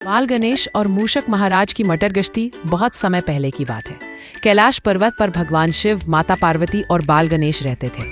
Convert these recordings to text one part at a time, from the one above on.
बाल गणेश और मूषक महाराज की मटर गश्ती बहुत समय पहले की बात है। कैलाश पर्वत पर भगवान शिव, माता पार्वती और बाल गणेश रहते थे।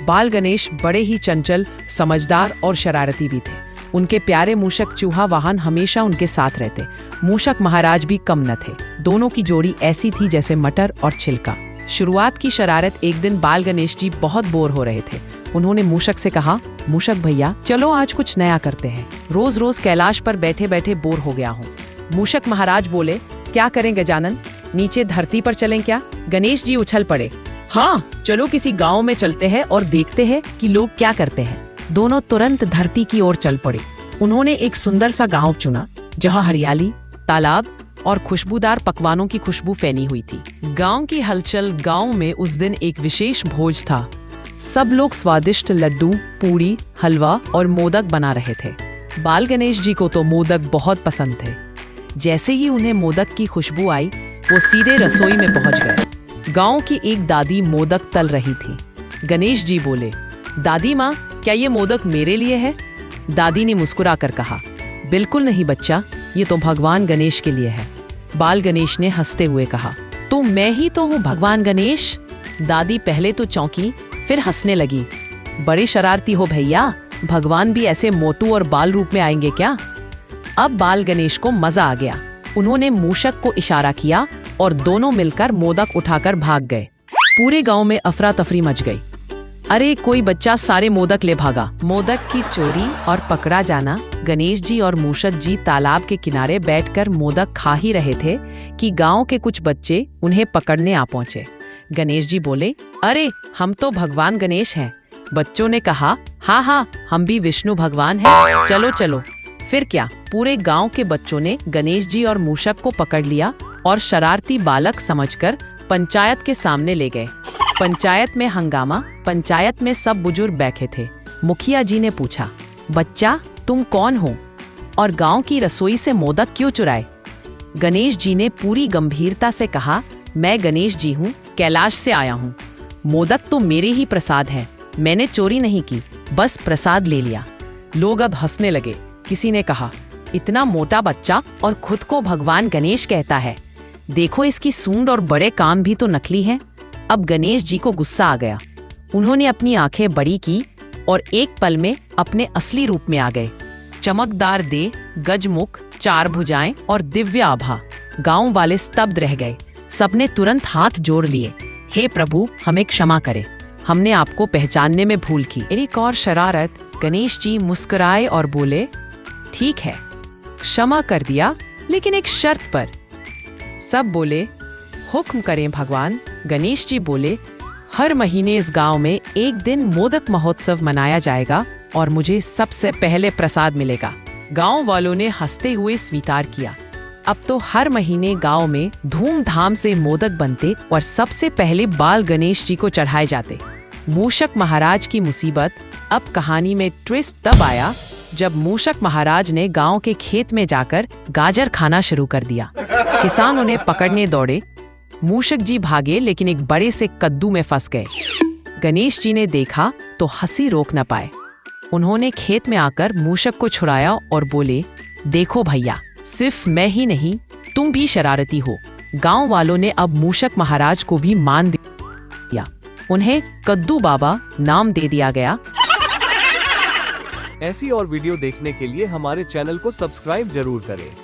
बाल गणेश बड़े ही चंचल, समझदार और शरारती भी थे। उनके प्यारे मूषक चूहा वाहन हमेशा उनके साथ रहते। मूषक महाराज भी कम न थे। दोनों की जोड़ी ऐसी थी जैसे मटर और छिलका। शुरुआत की शरारत एक दिन बाल गणेश जी बहुत बोर हो रहे थे। उन्होंने मूषक से कहा, मूषक भैया चलो आज कुछ नया करते हैं। रोज रोज कैलाश पर बैठे बैठे बोर हो गया हूँ। मूषक महाराज बोले, क्या करें गजानन, नीचे धरती पर चलें क्या? गणेश जी उछल पड़े, हाँ चलो किसी गांव में चलते हैं और देखते हैं कि लोग क्या करते हैं। दोनों तुरंत धरती की ओर चल पड़े। उन्होंने एक सुंदर सा गांव चुना जहां हरियाली, तालाब और खुशबूदार पकवानों की खुशबू फैली हुई थी। गांव की हलचल गांव में उस दिन एक विशेष भोज था। सब लोग स्वादिष्ट लड्डू, पूरी, हलवा और मोदक बना रहे थे। बाल गणेश जी को तो मोदक बहुत पसंद थे। जैसे ही उन्हें मोदक की खुशबू आई, वो सीधे रसोई में पहुंच गए। गांव की एक दादी मोदक तल रही थी। गणेश जी बोले, दादी माँ, क्या ये मोदक मेरे लिए है? दादी ने मुस्कुराकर कहा, बिल्कुल नहीं बच्चा, ये तो भगवान गणेश के लिए है। बाल गणेश ने हंसते हुए कहा, तो मैं ही तो हूँ भगवान गणेश। दादी पहले तो चौंकी, फिर हंसने लगी। बड़े शरारती हो भैया, भगवान भी ऐसे मोटू और बाल रूप में आएंगे क्या? अब बाल गणेश को मजा आ गया। उन्होंने मूषक को इशारा किया और दोनों मिलकर मोदक उठाकर भाग गए। पूरे गांव में अफरा तफरी मच गई। अरे कोई बच्चा सारे मोदक ले भागा। मोदक की चोरी और पकड़ा जाना। गणेश जी और मूषक जी तालाब के किनारे बैठकर मोदक खा ही रहे थे कि गांव के कुछ बच्चे उन्हें पकड़ने आ पहुंचे। गणेश जी बोले, अरे हम तो भगवान गणेश हैं। बच्चों ने कहा, हाँ हाँ हम भी विष्णु भगवान हैं, चलो चलो। फिर क्या, पूरे गांव के बच्चों ने गणेश जी और मूषक को पकड़ लिया और शरारती बालक समझकर पंचायत के सामने ले गए। पंचायत में हंगामा। पंचायत में सब बुजुर्ग बैठे थे। मुखिया जी ने पूछा, बच्चा तुम कौन हो और गांव की रसोई से मोदक क्यों चुराए? गणेश जी ने पूरी गंभीरता से कहा, मैं गणेश जी हूँ, कैलाश से आया हूँ। मोदक तो मेरे ही प्रसाद हैं, मैंने चोरी नहीं की, बस प्रसाद ले लिया। लोग अब हंसने लगे। किसी ने कहा, इतना मोटा बच्चा और खुद को भगवान गणेश कहता है, देखो इसकी सूंड और बड़े कान भी तो नकली हैं। अब गणेश जी को गुस्सा आ गया। उन्होंने अपनी आंखें बड़ी की और एक पल में अपने असली रूप में आ गए। चमकदार देह, गजमुख, चार भुजाएं और दिव्य आभा। गांव वाले स्तब्ध रह गए। सबने तुरंत हाथ जोड़ लिए, हे प्रभु हमें क्षमा करे, हमने आपको पहचानने में भूल की। एक और शरारत। गणेश जी मुस्कुराए और बोले, ठीक है क्षमा कर दिया, लेकिन एक शर्त पर। सब बोले, हुक्म करें भगवान। गणेश जी बोले, हर महीने इस गांव में एक दिन मोदक महोत्सव मनाया जाएगा और मुझे सबसे पहले प्रसाद मिलेगा। गांव वालों ने हंसते हुए स्वीकार किया। अब तो हर महीने गांव में धूमधाम से मोदक बनते और सबसे पहले बाल गणेश जी को चढ़ाए जाते। मूषक महाराज की मुसीबत। अब कहानी में ट्विस्ट तब आया जब मूषक महाराज ने गांव के खेत में जाकर गाजर खाना शुरू कर दिया। किसान उन्हें पकड़ने दौड़े। मूषक जी भागे लेकिन एक बड़े से कद्दू में फंस गए। गणेश जी ने देखा तो हंसी रोक न पाए। उन्होंने खेत में आकर मूषक को छुड़ाया और बोले, देखो भैया, सिर्फ मैं ही नहीं, तुम भी शरारती हो। गांव वालों ने अब मूषक महाराज को भी मान दिया। उन्हें कद्दू बाबा नाम दे दिया गया। ऐसी और वीडियो देखने के लिए हमारे चैनल को सब्सक्राइब जरूर करें।